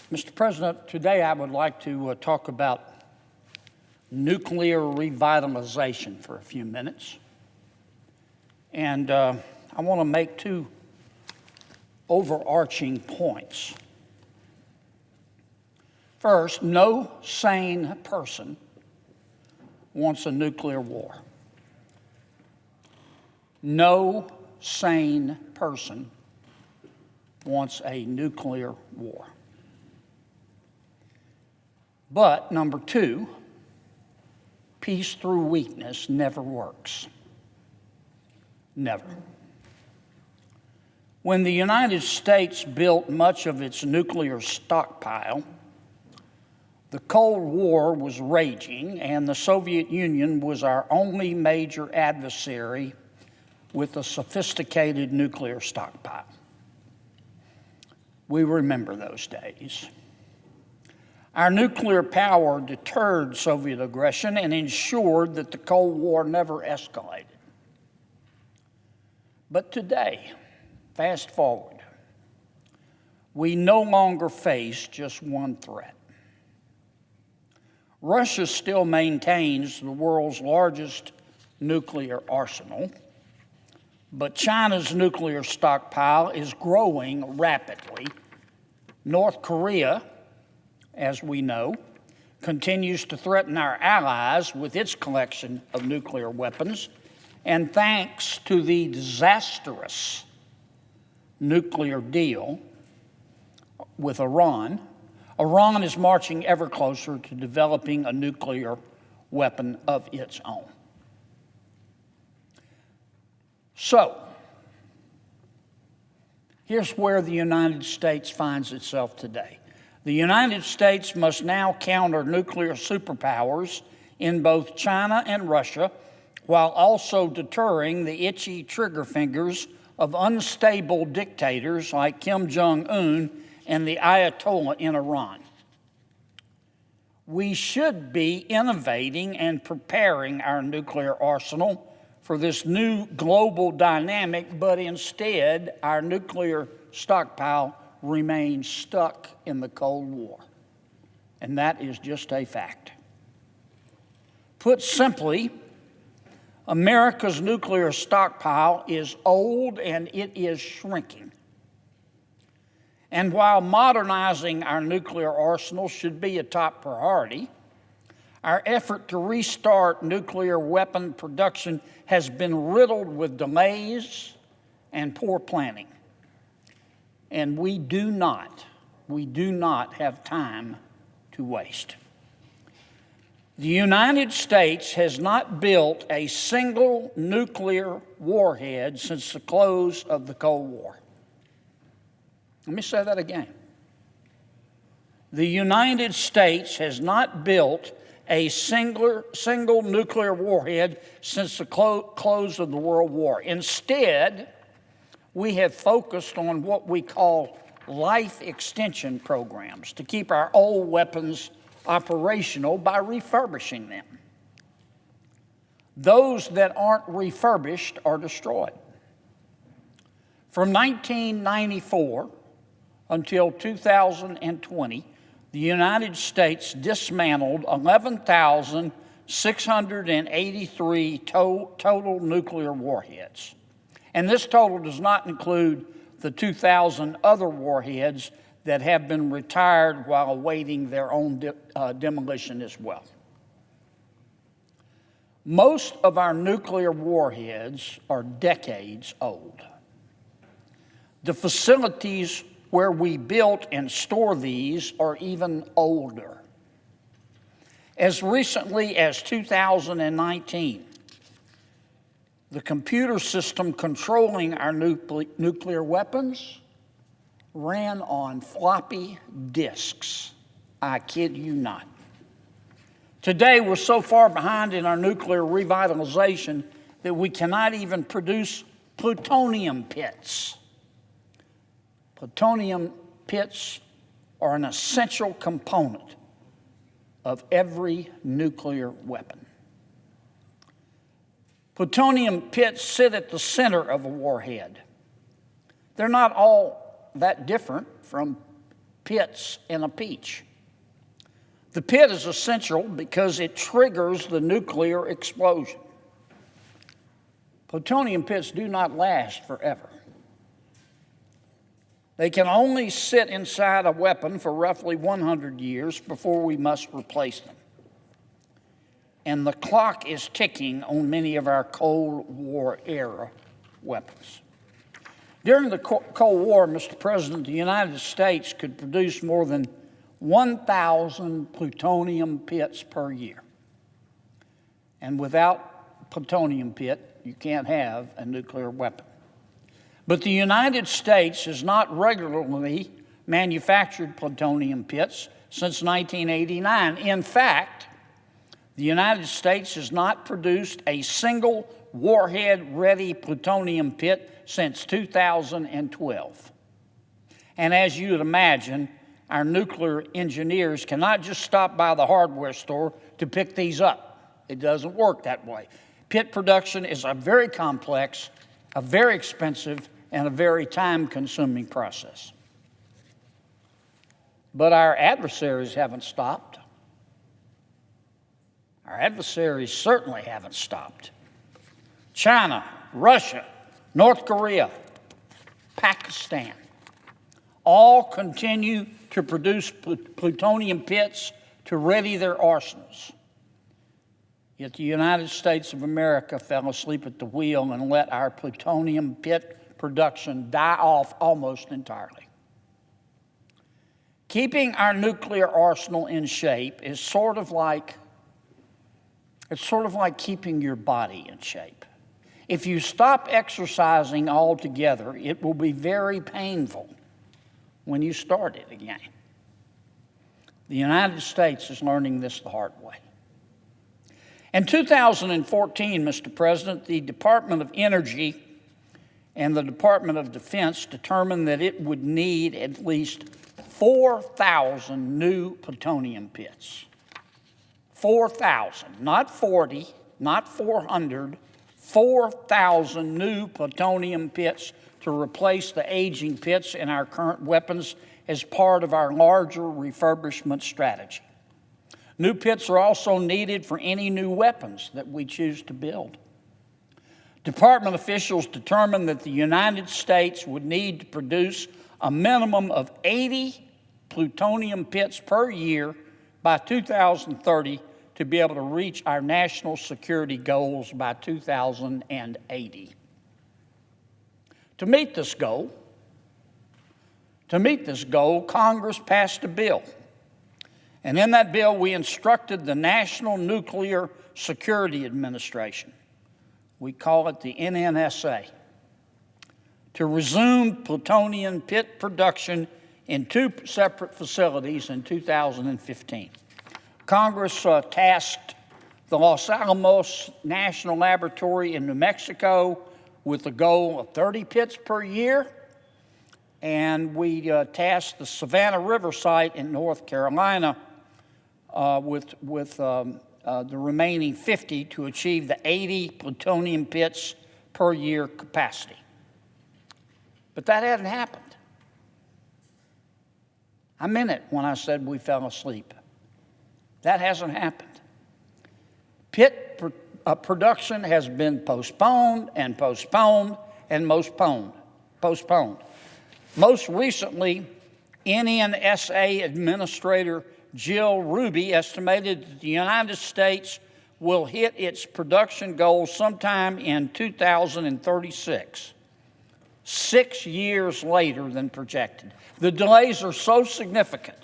Mr. President, today I would like to talk about nuclear revitalization for a few minutes. And I want to make two overarching points. First, no sane person wants a nuclear war. No sane person wants a nuclear war. But, number two, peace through weakness never works. Never. When the United States built much of its nuclear stockpile, the Cold War was raging, and the Soviet Union was our only major adversary with a sophisticated nuclear stockpile. We remember those days. Our nuclear power deterred Soviet aggression and ensured that the Cold War never escalated. But today, fast forward, we no longer face just one threat. Russia still maintains the world's largest nuclear arsenal, but China's nuclear stockpile is growing rapidly. North Korea, as we know, continues to threaten our allies with its collection of nuclear weapons. And thanks to the disastrous nuclear deal with Iran, Iran is marching ever closer to developing a nuclear weapon of its own. So, here's where the United States finds itself today. The United States must now counter nuclear superpowers in both China and Russia, while also deterring the itchy trigger fingers of unstable dictators like Kim Jong-un and the Ayatollah in Iran. We should be innovating and preparing our nuclear arsenal for this new global dynamic, but instead our nuclear stockpile remains stuck in the Cold War. And that is just a fact. Put simply, America's nuclear stockpile is old and it is shrinking. And while modernizing our nuclear arsenal should be a top priority, our effort to restart nuclear weapon production has been riddled with delays and poor planning. And we do not have time to waste. The United States has not built a single nuclear warhead since the close of the Cold War. Let me say that again. The United States has not built a single nuclear warhead since the close of the World War. Instead, we have focused on what we call life extension programs to keep our old weapons operational by refurbishing them. Those that aren't refurbished are destroyed. From 1994 until 2020, the United States dismantled 11,683 total nuclear warheads. And this total does not include the 2,000 other warheads that have been retired while awaiting their own demolition as well. Most of our nuclear warheads are decades old. The facilities where we built and store these are even older. As recently as 2019, the computer system controlling our nuclear weapons ran on floppy disks. I kid you not. Today, we're so far behind in our nuclear revitalization that we cannot even produce plutonium pits. Plutonium pits are an essential component of every nuclear weapon. Plutonium pits sit at the center of a warhead. They're not all that different from pits in a peach. The pit is essential because it triggers the nuclear explosion. Plutonium pits do not last forever. They can only sit inside a weapon for roughly 100 years before we must replace them. And the clock is ticking on many of our Cold War era weapons. During the Cold War, Mr. President, the United States could produce more than 1,000 plutonium pits per year. And without plutonium pit, you can't have a nuclear weapon. But the United States has not regularly manufactured plutonium pits since 1989. In fact, the United States has not produced a single warhead-ready plutonium pit since 2012. And as you would imagine, our nuclear engineers cannot just stop by the hardware store to pick these up. It doesn't work that way. Pit production is a very complex, a very expensive, and a very time-consuming process. But our adversaries haven't stopped. Our adversaries certainly haven't stopped. China, Russia, North Korea, Pakistan, all continue to produce plutonium pits to ready their arsenals. Yet the United States of America fell asleep at the wheel and let our plutonium pit production die off almost entirely. Keeping our nuclear arsenal in shape is sort of like keeping your body in shape. If you stop exercising altogether, it will be very painful when you start it again. The United States is learning this the hard way. In 2014, Mr. President, the Department of Energy and the Department of Defense determined that it would need at least 4,000 new plutonium pits. 4,000, not 40, not 400, 4,000 new plutonium pits to replace the aging pits in our current weapons as part of our larger refurbishment strategy. New pits are also needed for any new weapons that we choose to build. Department officials determined that the United States would need to produce a minimum of 80 plutonium pits per year by 2030 to be able to reach our national security goals by 2080. To meet this goal, Congress passed a bill. And in that bill, we instructed the National Nuclear Security Administration, we call it the NNSA, to resume plutonium pit production in 2 separate facilities in 2015. Congress tasked the Los Alamos National Laboratory in New Mexico with a goal of 30 pits per year, and we tasked the Savannah River site in North Carolina with the remaining 50 to achieve the 80 plutonium pits per year capacity. But that hadn't happened. I meant it when I said we fell asleep. That hasn't happened. Pit production has been postponed and postponed and postponed. Most recently, NNSA Administrator Jill Ruby estimated that the United States will hit its production goals sometime in 2036, 6 years later than projected. The delays are so significant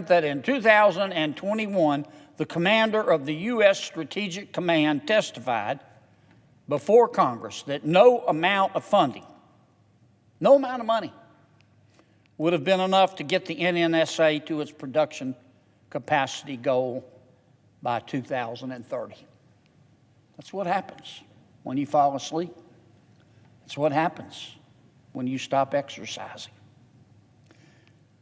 that in 2021, the commander of the U.S. Strategic Command testified before Congress that no amount of funding, no amount of money, would have been enough to get the NNSA to its production capacity goal by 2030. That's what happens when you fall asleep. That's what happens when you stop exercising.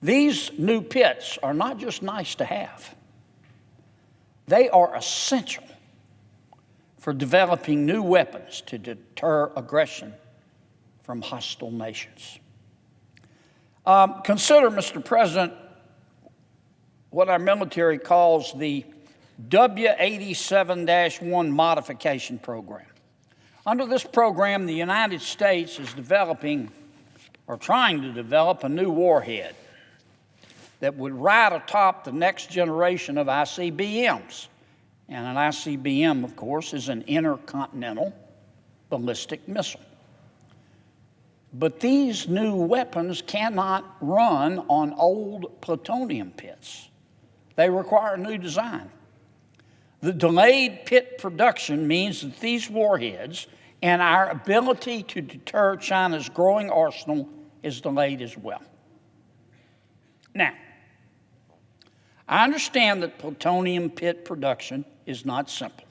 These new pits are not just nice to have. They are essential for developing new weapons to deter aggression from hostile nations. Consider, Mr. President, what our military calls the W-87-1 modification program. Under this program, the United States is developing or trying to develop a new warhead that would ride atop the next generation of ICBMs. And an ICBM, of course, is an intercontinental ballistic missile. But these new weapons cannot run on old plutonium pits. They require a new design. The delayed pit production means that these warheads and our ability to deter China's growing arsenal is delayed as well. Now, I understand that plutonium pit production is not simple.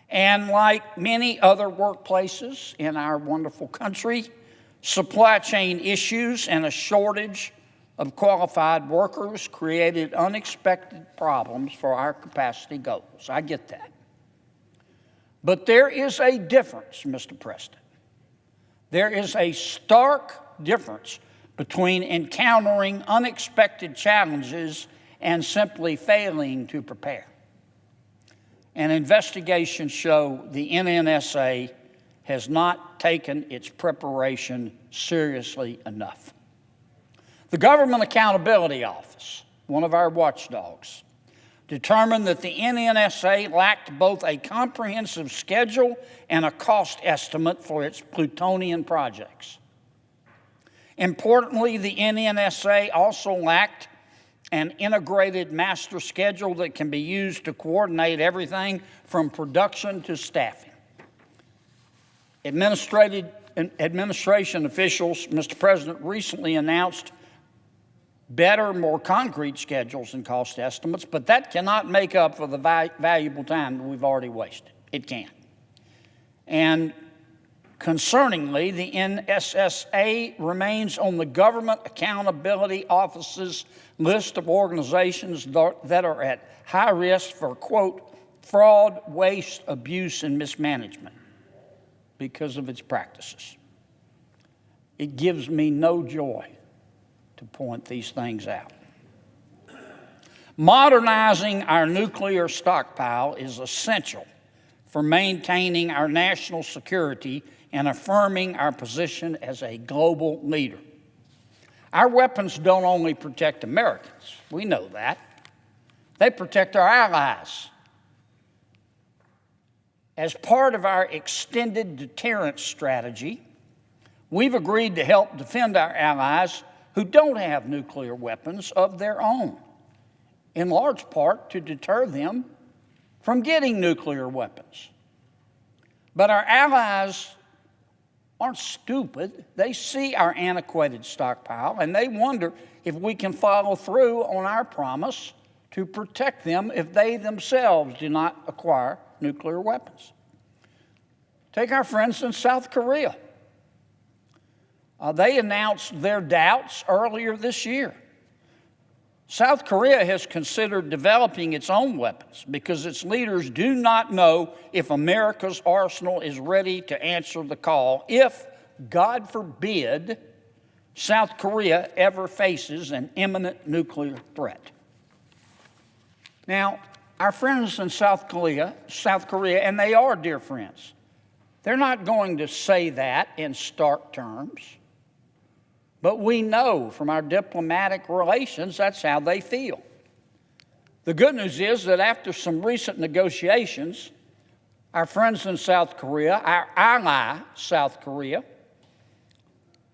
And like many other workplaces in our wonderful country, supply chain issues and a shortage of qualified workers created unexpected problems for our capacity goals. I get that. But there is a difference, Mr. President. There is a stark difference between encountering unexpected challenges and simply failing to prepare. And investigations show the NNSA has not taken its preparation seriously enough. The Government Accountability Office, one of our watchdogs, determined that the NNSA lacked both a comprehensive schedule and a cost estimate for its plutonium projects. Importantly, the NNSA also lacked an integrated master schedule that can be used to coordinate everything from production to staffing. Administration officials, Mr. President, recently announced better, more concrete schedules and cost estimates, but that cannot make up for the valuable time that we've already wasted. It can't. And concerningly, the NSSA remains on the Government Accountability Office's list of organizations that are at high risk for, quote, fraud, waste, abuse, and mismanagement because of its practices. It gives me no joy to point these things out. Modernizing our nuclear stockpile is essential for maintaining our national security and affirming our position as a global leader. Our weapons don't only protect Americans, we know that. They protect our allies. As part of our extended deterrence strategy, we've agreed to help defend our allies who don't have nuclear weapons of their own, in large part to deter them from getting nuclear weapons. But our allies aren't stupid. They see our antiquated stockpile, and they wonder if we can follow through on our promise to protect them if they themselves do not acquire nuclear weapons. Take our friends in South Korea. They announced their doubts earlier this year. South Korea has considered developing its own weapons because its leaders do not know if America's arsenal is ready to answer the call if, God forbid, South Korea ever faces an imminent nuclear threat. Now, our friends in South Korea, and they are dear friends, they're not going to say that in stark terms. But we know from our diplomatic relations that's how they feel. The good news is that after some recent negotiations, our friends in South Korea, our ally, South Korea,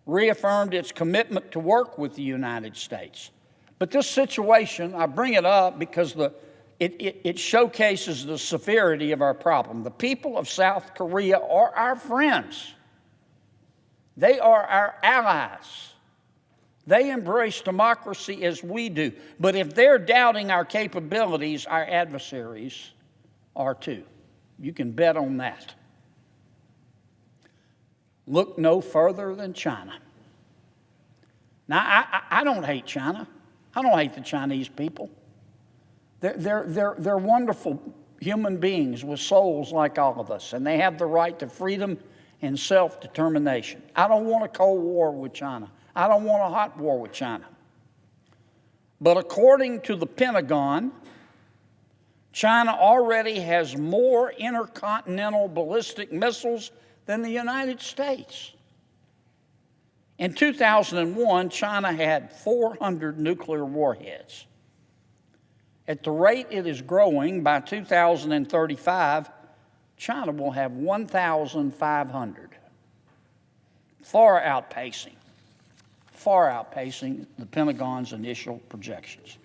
reaffirmed its commitment to work with the United States. But this situation, I bring it up because it showcases the severity of our problem. The people of South Korea are our friends. They are our allies. They embrace democracy as we do. But if they're doubting our capabilities, our adversaries are too. You can bet on that. Look no further than China. Now, I don't hate China. I don't hate the Chinese people. They're wonderful human beings with souls like all of us, and they have the right to freedom and self-determination. I don't want a Cold War with China. I don't want a hot war with China. But according to the Pentagon, China already has more intercontinental ballistic missiles than the United States. In 2001, China had 400 nuclear warheads. At the rate it is growing, by 2035, China will have 1,500, far outpacing the Pentagon's initial projections.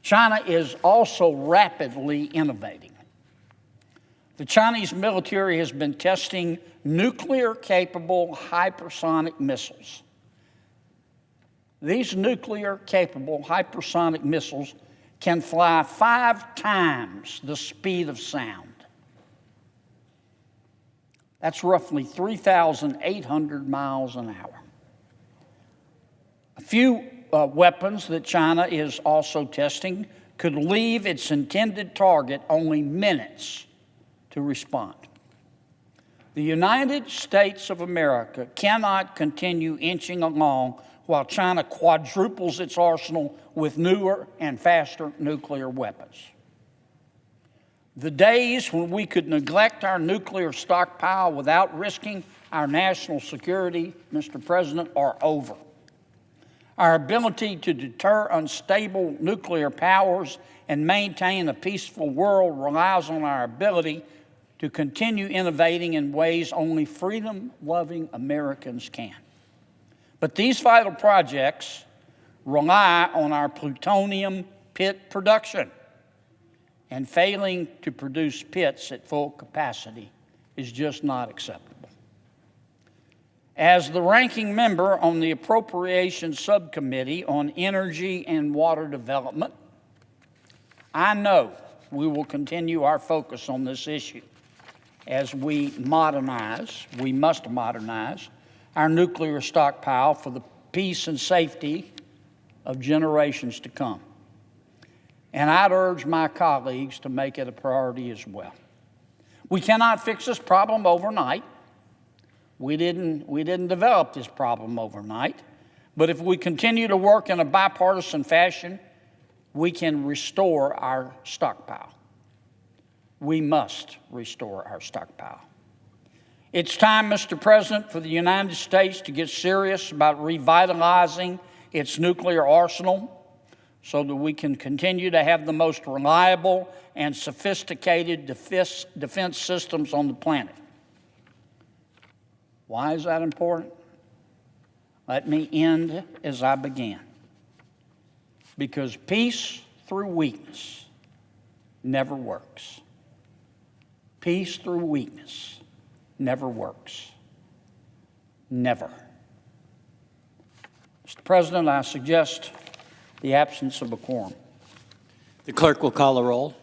China is also rapidly innovating. The Chinese military has been testing nuclear-capable hypersonic missiles. These nuclear-capable hypersonic missiles can fly 5 times the speed of sound. That's roughly 3,800 miles an hour. A few weapons that China is also testing could leave its intended target only minutes to respond. The United States of America cannot continue inching along while China quadruples its arsenal with newer and faster nuclear weapons. The days when we could neglect our nuclear stockpile without risking our national security, Mr. President, are over. Our ability to deter unstable nuclear powers and maintain a peaceful world relies on our ability to continue innovating in ways only freedom-loving Americans can. But these vital projects rely on our plutonium pit production, and failing to produce pits at full capacity is just not acceptable. As the ranking member on the Appropriations Subcommittee on Energy and Water Development, I know we will continue our focus on this issue as we must modernize our nuclear stockpile for the peace and safety of generations to come. And I'd urge my colleagues to make it a priority as well. We cannot fix this problem overnight. We didn't develop this problem overnight. But if we continue to work in a bipartisan fashion, we can restore our stockpile. We must restore our stockpile. It's time, Mr. President, for the United States to get serious about revitalizing its nuclear arsenal so that we can continue to have the most reliable and sophisticated defense systems on the planet. Why is that important? Let me end as I began. Because peace through weakness never works. Peace through weakness never works. Never. Mr. President, I suggest the absence of a quorum. The clerk will call the roll.